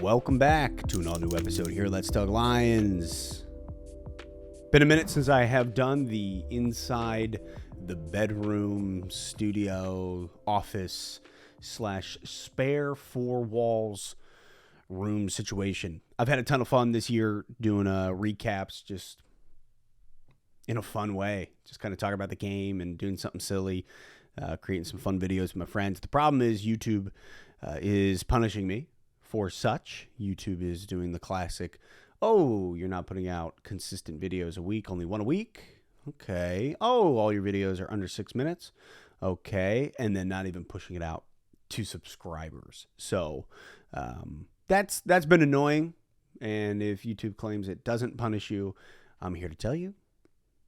Welcome back to an all-new episode here. Let's Talk Lions. Been a minute since I have done the inside the bedroom, studio, office / spare four walls room situation. I've had a ton of fun this year doing recaps just in a fun way. Just kind of talking about the game and doing something silly, creating some fun videos with my friends. The problem is YouTube is punishing me for such. YouTube is doing the classic, oh, you're not putting out consistent videos a week, only one a week. Okay. Oh, all your videos are under 6 minutes. Okay. And then not even pushing it out to subscribers. So that's been annoying. And if YouTube claims it doesn't punish you, I'm here to tell you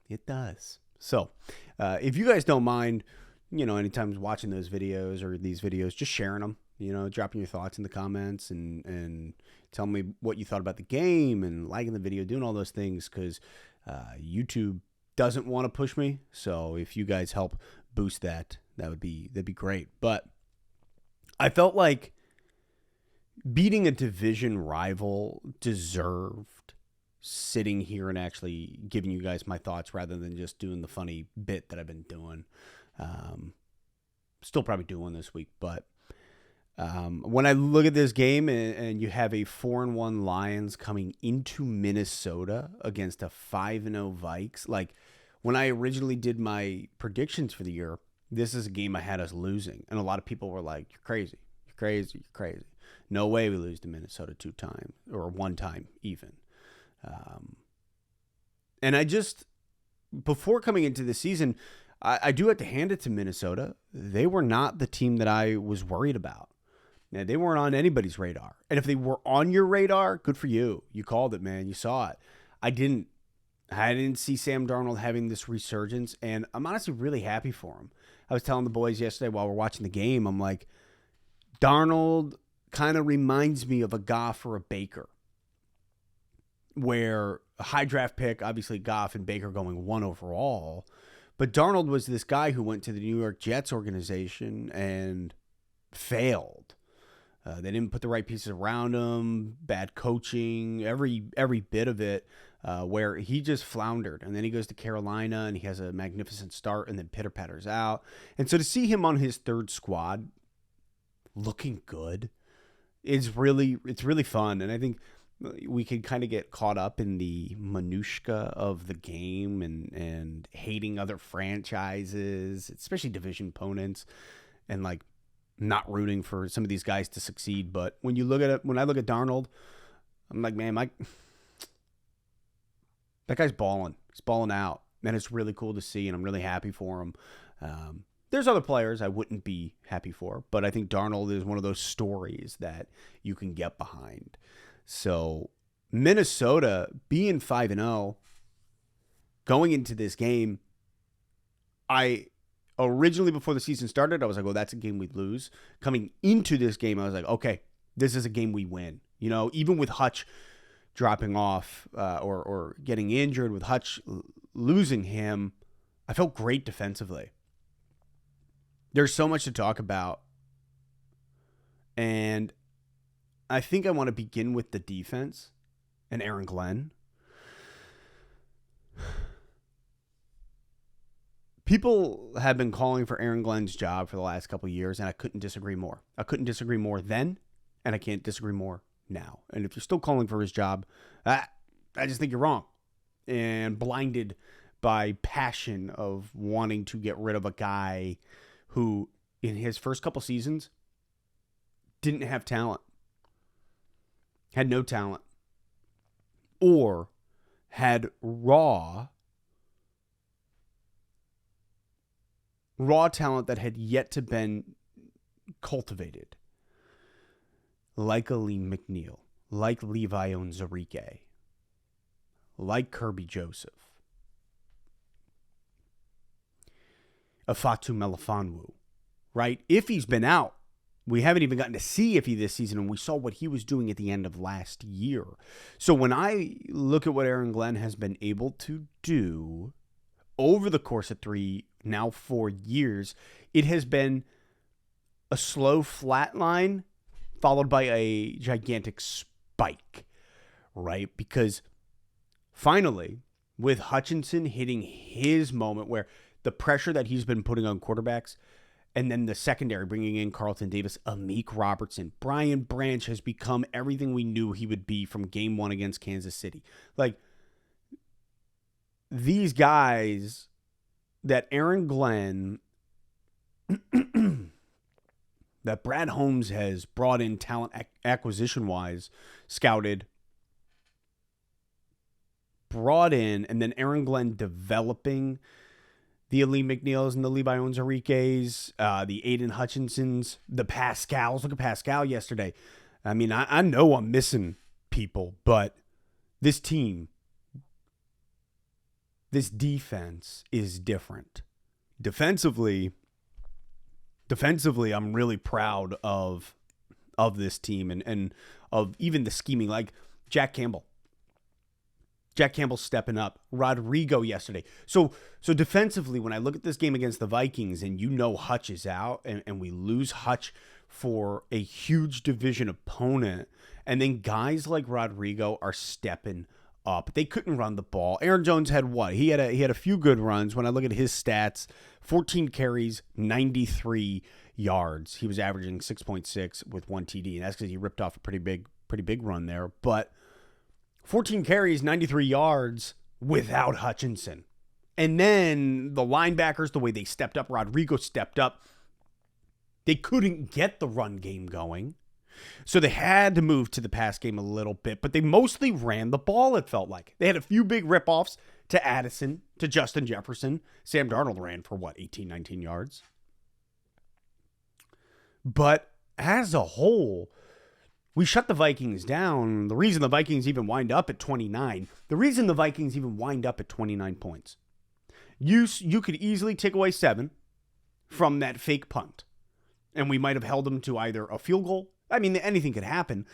it does. So if you guys don't mind, anytime watching those videos or these videos, just sharing them, dropping your thoughts in the comments and telling me what you thought about the game and liking the video, doing all those things, because YouTube doesn't want to push me. So if you guys help boost that'd be great. But I felt like beating a division rival deserved sitting here and actually giving you guys my thoughts rather than just doing the funny bit that I've been doing. Still probably doing this week, but when I look at this game and you have a 4-1 Lions coming into Minnesota against a 5-0 Vikes, like when I originally did my predictions for the year, this is a game I had us losing. And a lot of people were like, you're crazy. You're crazy. You're crazy. No way we lose to Minnesota 2 times or 1 time even. And I just, before coming into the season, I do have to hand it to Minnesota. They were not the team that I was worried about. Now, they weren't on anybody's radar. And if they were on your radar, good for you. You called it, man. You saw it. I didn't see Sam Darnold having this resurgence, and I'm honestly really happy for him. I was telling the boys yesterday while we're watching the game, I'm like, Darnold kind of reminds me of a Goff or a Baker, where a high draft pick, obviously Goff and Baker going 1 overall, but Darnold was this guy who went to the New York Jets organization and failed. They didn't put the right pieces around him, bad coaching, every bit of it, where he just floundered. And then he goes to Carolina and he has a magnificent start and then pitter-patters out. And so to see him on his third squad looking good, it's really fun. And I think we can kind of get caught up in the minutia of the game and hating other franchises, especially division opponents, and like not rooting for some of these guys to succeed. But when you look at it, when I look at Darnold, I'm like, man, that guy's balling. He's balling out. And it's really cool to see, and I'm really happy for him. There's other players I wouldn't be happy for, but I think Darnold is one of those stories that you can get behind. So Minnesota being 5-0, going into this game, I originally, before the season started, I was like, well, that's a game we'd lose. Coming into this game, I was like, okay, this is a game we win. Even with Hutch dropping off or getting injured, with Hutch losing him, I felt great defensively. There's so much to talk about. And I think I want to begin with the defense and Aaron Glenn. People have been calling for Aaron Glenn's job for the last couple of years, and I couldn't disagree more. I couldn't disagree more then, and I can't disagree more now. And if you're still calling for his job, I just think you're wrong and blinded by passion of wanting to get rid of a guy who, in his first couple seasons, didn't have talent, had no talent, or had raw talent that had yet to been cultivated, like a Lee McNeil, like Levi Onwuzurike, like Kirby Joseph, a Fatu Melifonwu, right? If he's been out, we haven't even gotten to see Iffy this season, and we saw what he was doing at the end of last year. So when I look at what Aaron Glenn has been able to do over the course of 3, now 4 years, it has been a slow flat line followed by a gigantic spike, right? Because finally, with Hutchinson hitting his moment where the pressure that he's been putting on quarterbacks, and then the secondary bringing in Carlton Davis, Amik Robertson, Brian Branch has become everything we knew he would be from game one against Kansas City. Like, these guys that Aaron Glenn, that Brad Holmes has brought in talent acquisition-wise, scouted, brought in, and then Aaron Glenn developing the Ali McNeils and the Levi Onwuzurikes, the Aiden Hutchinsons, the Pascals. Look at Pascal yesterday. I mean, I know I'm missing people, but this team, this defense is different. Defensively, I'm really proud of this team and of even the scheming, like Jack Campbell. Jack Campbell's stepping up. Rodrigo yesterday. So defensively, when I look at this game against the Vikings and Hutch is out and we lose Hutch for a huge division opponent, and then guys like Rodrigo are stepping up. They couldn't run the ball. Aaron Jones had what? He had a few good runs. When I look at his stats, 14 carries, 93 yards. He was averaging 6.6 with 1 TD, and that's because he ripped off a pretty big run there. But 14 carries, 93 yards without Hutchinson. And then the linebackers, the way they stepped up, Rodrigo stepped up. They couldn't get the run game going. So they had to move to the pass game a little bit, but they mostly ran the ball, it felt like. They had a few big rip-offs to Addison, to Justin Jefferson. Sam Darnold ran for, 18, 19 yards? But as a whole, we shut the Vikings down. The reason the Vikings even wind up at 29 points. You could easily take away 7 from that fake punt, and we might have held them to either a field goal. I mean, anything could happen.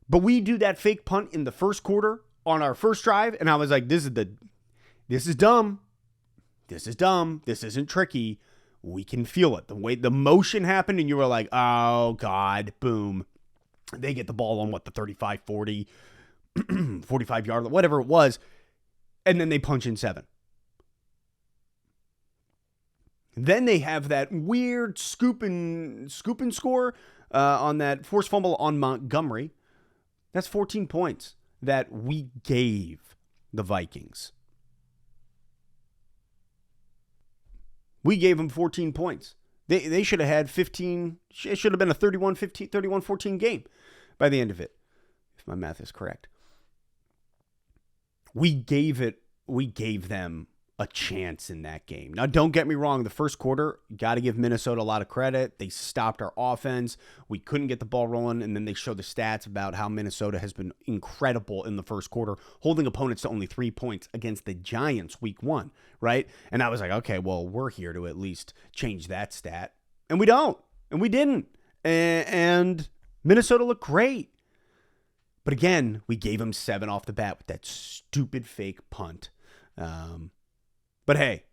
But we do that fake punt in the first quarter on our first drive, and I was like, this is dumb. This is dumb. This isn't tricky. We can feel it. The way the motion happened, and you were like, oh, God, boom. They get the ball on, the 35, 40, 45-yard, whatever it was, and then they punch in 7. Then they have that weird scoop and score on that forced fumble on Montgomery. That's 14 points that we gave the Vikings. We gave them 14 points. They should have had 15. It should have been a 31-14 game by the end of it, if my math is correct. We gave them a chance in that game. Now, don't get me wrong. The first quarter, got to give Minnesota a lot of credit. They stopped our offense. We couldn't get the ball rolling, and then they show the stats about how Minnesota has been incredible in the first quarter, holding opponents to only 3 points against the Giants week 1, right? And I was like, okay, well, we're here to at least change that stat. And we don't. And we didn't. And Minnesota looked great. But again, we gave them 7 off the bat with that stupid fake punt. But hey,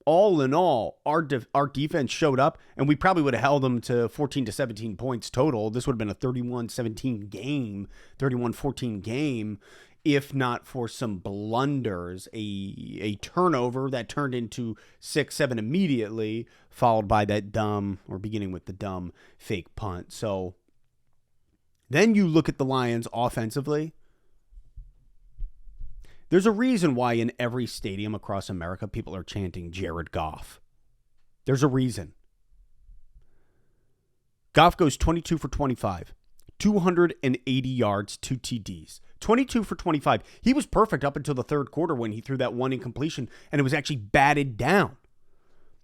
all in all, our defense showed up, and we probably would have held them to 14 to 17 points total. This would have been a 31-17 game, 31-14 game, if not for some blunders, a turnover that turned into 6-7 immediately, followed by that beginning with the dumb fake punt. So then you look at the Lions offensively. There's a reason why in every stadium across America, people are chanting Jared Goff. There's a reason. Goff goes 22 for 25, 280 yards, 2 TDs. 22 for 25. He was perfect up until the third quarter when he threw that one incompletion, and it was actually batted down.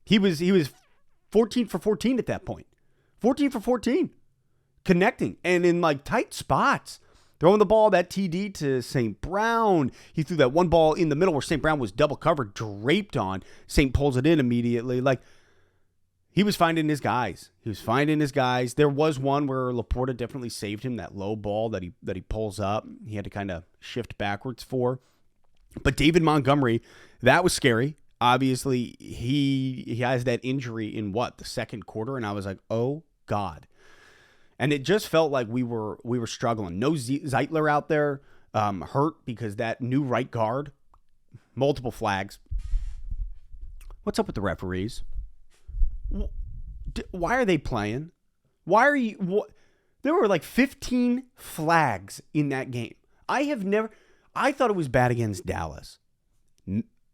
He was 14 for 14 at that point. 14 for 14. Connecting, and in tight spots. Throwing the ball, that TD to St. Brown. He threw that one ball in the middle where St. Brown was double covered, draped on. St. pulls it in immediately. He was finding his guys. There was one where Laporta definitely saved him, that low ball that he pulls up. He had to kind of shift backwards for. But David Montgomery, that was scary. Obviously, he has that injury in the second quarter, and I was like, oh, God. And it just felt like we were struggling. No Zeitler out there, hurt because that new right guard, multiple flags. What's up with the referees? Why are they playing? Why are you? There were like 15 flags in that game. I thought it was bad against Dallas.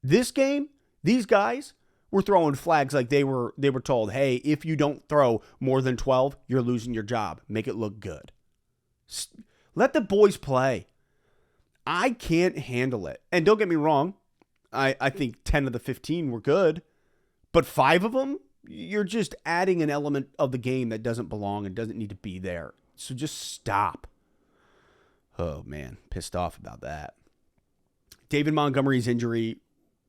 This game, these guys were throwing flags like they were told, hey, if you don't throw more than 12, you're losing your job. Make it look good. Let the boys play. I can't handle it. And don't get me wrong, I think 10 of the 15 were good, but 5 of them, you're just adding an element of the game that doesn't belong and doesn't need to be there. So just stop. Oh, man, pissed off about that. David Montgomery's injury,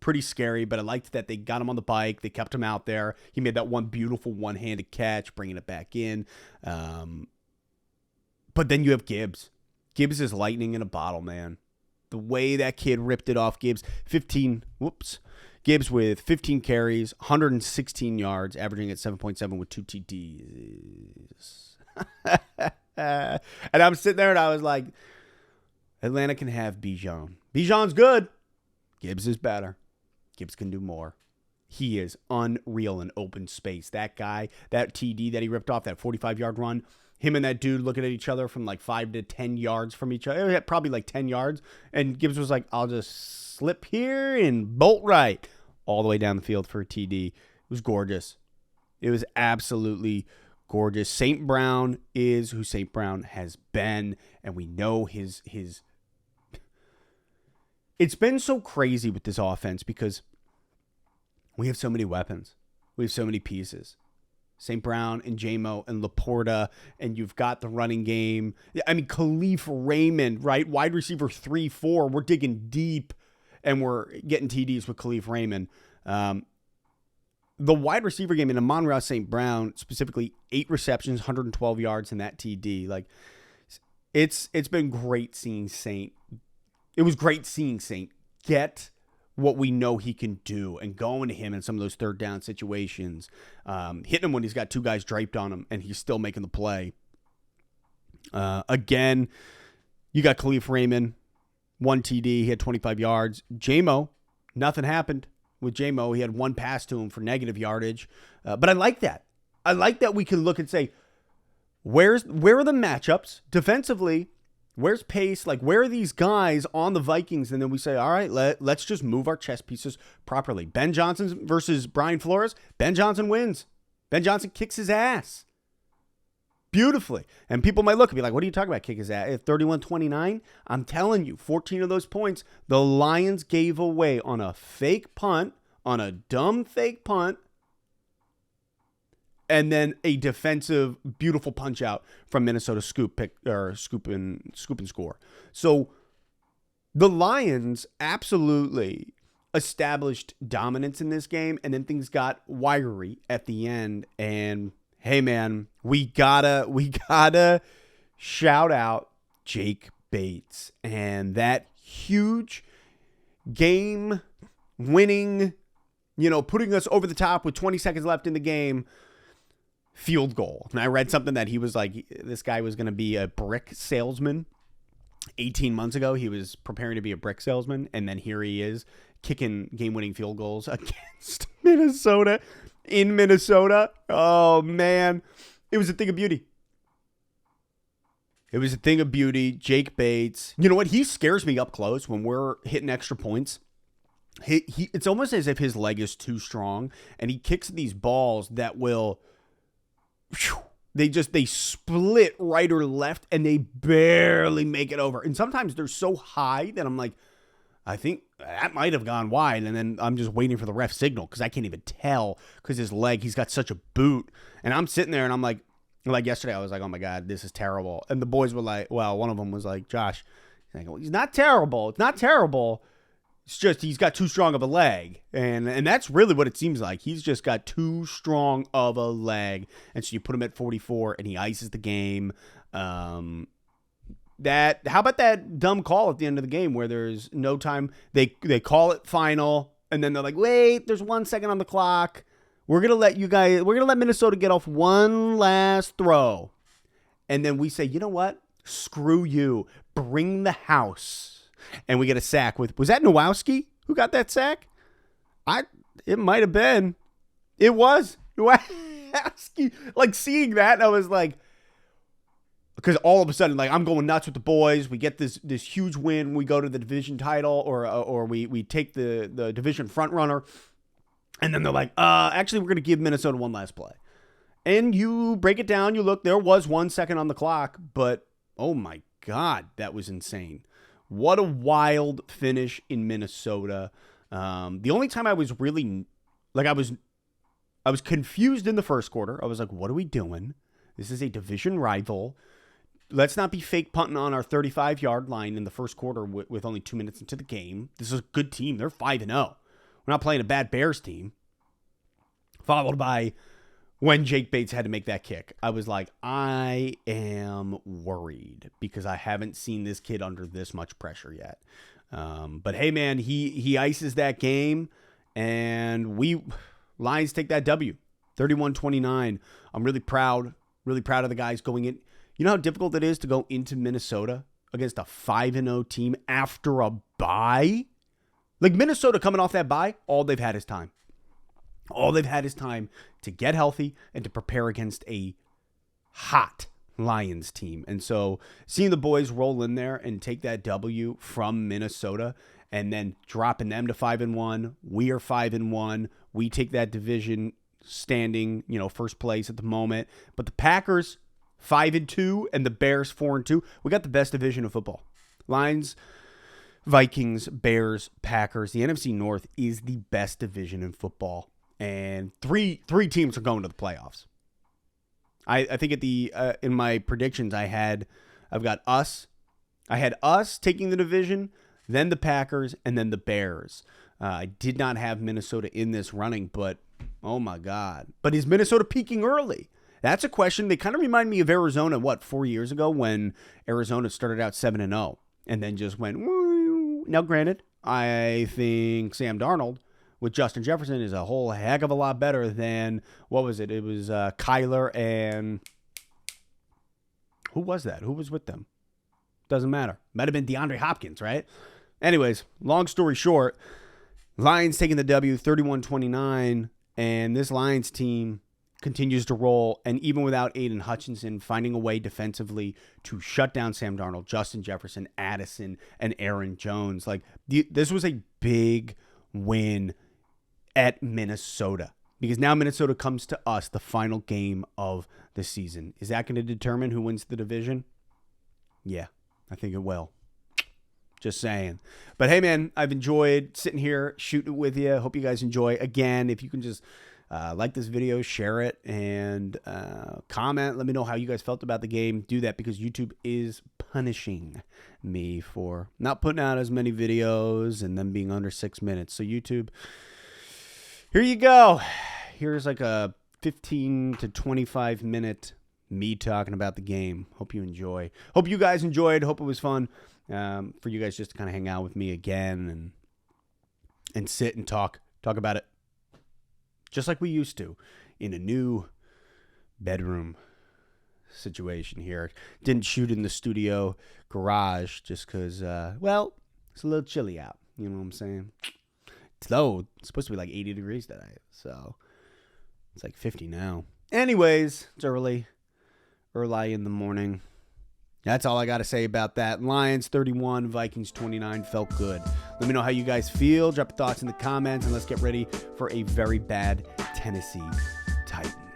pretty scary, but I liked that they got him on the bike. They kept him out there. He made that one beautiful one-handed catch, bringing it back in. But then you have Gibbs. Gibbs is lightning in a bottle, man. The way that kid ripped it off, Gibbs with 15 carries, 116 yards, averaging at 7.7 with 2 TDs. And I'm sitting there and I was like, Atlanta can have Bijan. Bijan's good. Gibbs is better. Gibbs can do more. He is unreal in open space. That guy, that TD that he ripped off, that 45-yard run, him and that dude looking at each other from like 5 to 10 yards from each other, probably like 10 yards. And Gibbs was like, I'll just slip here and bolt right all the way down the field for a TD. It was gorgeous. It was absolutely gorgeous. St. Brown is who St. Brown has been, and we know his. It's been so crazy with this offense because we have so many weapons. We have so many pieces. St. Brown and J-Mo and Laporta, and you've got the running game. I mean, Khalif Raymond, right? Wide receiver 3-4. We're digging deep, and we're getting TDs with Khalif Raymond. The wide receiver game in Amon Ra St. Brown, specifically 8 receptions, 112 yards in that TD. Like, it's been great seeing Saint. It was great seeing Saint get what we know he can do and going to him in some of those third down situations, hitting him when he's got 2 guys draped on him and he's still making the play. Again, you got Khalif Raymond, 1 TD, he had 25 yards. J-Mo, nothing happened with J-Mo. He had 1 pass to him for negative yardage. But I like that. I like that we can look and say, where are the matchups defensively? Where's pace? Like, where are these guys on the Vikings? And then we say, all right, let's just move our chess pieces properly. Ben Johnson versus Brian Flores. Ben Johnson wins. Ben Johnson kicks his ass beautifully. And people might look and be like, what are you talking about, kick his ass? At 31-29, I'm telling you, 14 of those points, the Lions gave away on a fake punt, on a dumb fake punt, and then a defensive, beautiful punch out from Minnesota scoop and score. So the Lions absolutely established dominance in this game, and then things got wiry at the end. And hey, man, we gotta shout out Jake Bates and that huge game-winning, putting us over the top with 20 seconds left in the game. Field goal. And I read something that he was like, this guy was going to be a brick salesman. 18 months ago, he was preparing to be a brick salesman. And then here he is kicking game-winning field goals against Minnesota in Minnesota. Oh, man. It was a thing of beauty. It was a thing of beauty. Jake Bates. You know what? He scares me up close when we're hitting extra points. It's almost as if his leg is too strong. And he kicks these balls that will... They split right or left and they barely make it over. And sometimes they're so high that I'm like, I think that might have gone wide. And then I'm just waiting for the ref signal because I can't even tell because his leg, he's got such a boot. And I'm sitting there and I'm like yesterday, I was like, oh my God, this is terrible. And the boys were like, well, one of them was like, Josh, he's not terrible. It's not terrible. It's just he's got too strong of a leg. And that's really what it seems like. He's just got too strong of a leg. And so you put him at 44 and he ices the game. How about that dumb call at the end of the game where there's no time? They call it final and then they're like, wait, there's 1 second on the clock. We're going to let Minnesota get off one last throw. And then we say, you know what? Screw you. Bring the house. And we get a sack with, was that Nowowski who got that sack? It might have been. It was Nowowski. Like, seeing that, I was like, because all of a sudden, like, I'm going nuts with the boys. We get this huge win. We go to the division title, or we take the division front runner. And then they're like, actually, we're going to give Minnesota one last play. And you break it down, you look, there was 1 second on the clock, but oh my God, that was insane. What a wild finish in Minnesota. The only time I was really, like, I was confused in the first quarter. I was like, what are we doing? This is a division rival. Let's not be fake punting on our 35-yard line in the first quarter with only 2 minutes into the game. This is a good team. They're 5-0. We're not playing a bad Bears team. Followed by when Jake Bates had to make that kick. I was like, I am worried because I haven't seen this kid under this much pressure yet. But hey, man, he ices that game, and Lions take that W, 31-29. I'm really proud of the guys going in. You know how difficult it is to go into Minnesota against a 5-0 team after a bye? Like, Minnesota coming off that bye, all they've had is time. All they've had is time to get healthy and to prepare against a hot Lions team. And so seeing the boys roll in there and take that W from Minnesota and then dropping them to 5-1, we are 5-1. We take that division standing, first place at the moment. But the Packers 5-2 and the Bears 4-2. We got the best division of football. Lions, Vikings, Bears, Packers. The NFC North is the best division in football. And three teams are going to the playoffs. I think at the in my predictions I had us taking the division, then the Packers, and then the Bears. I did not have Minnesota in this running, but oh my God! But is Minnesota peaking early? That's a question. They kind of remind me of Arizona. 4 years ago when Arizona started out 7-0 and then just went. Woo. Now, granted, I think Sam Darnold with Justin Jefferson is a whole heck of a lot better than, what was it? It was Kyler and who was that? Who was with them? Doesn't matter. Might have been DeAndre Hopkins, right? Anyways, long story short, Lions taking the W 31-29, and this Lions team continues to roll, and even without Aiden Hutchinson, finding a way defensively to shut down Sam Darnold, Justin Jefferson, Addison, and Aaron Jones. Like, this was a big win at Minnesota, because now Minnesota comes to us, the final game of the season. Is that going to determine who wins the division? Yeah, I think it will. Just saying. But hey, man, I've enjoyed sitting here shooting it with you. Hope you guys enjoy. Again, if you can just like this video, share it, and comment. Let me know how you guys felt about the game. Do that because YouTube is punishing me for not putting out as many videos and them being under 6 minutes. So YouTube, here you go. Here's like a 15 to 25 minute me talking about the game. Hope you enjoy. Hope you guys enjoyed. Hope it was fun for you guys just to kind of hang out with me again and sit and talk about it just like we used to in a new bedroom situation here. Didn't shoot in the studio garage just because, it's a little chilly out. You know what I'm saying? Though it's supposed to be like 80 degrees today, so it's like 50 now. Anyways, it's early in the morning. That's all I got to say about that. Lions 31, Vikings 29. Felt good. Let me know how you guys feel. Drop your thoughts in the comments, and let's get ready for a very bad Tennessee Titans.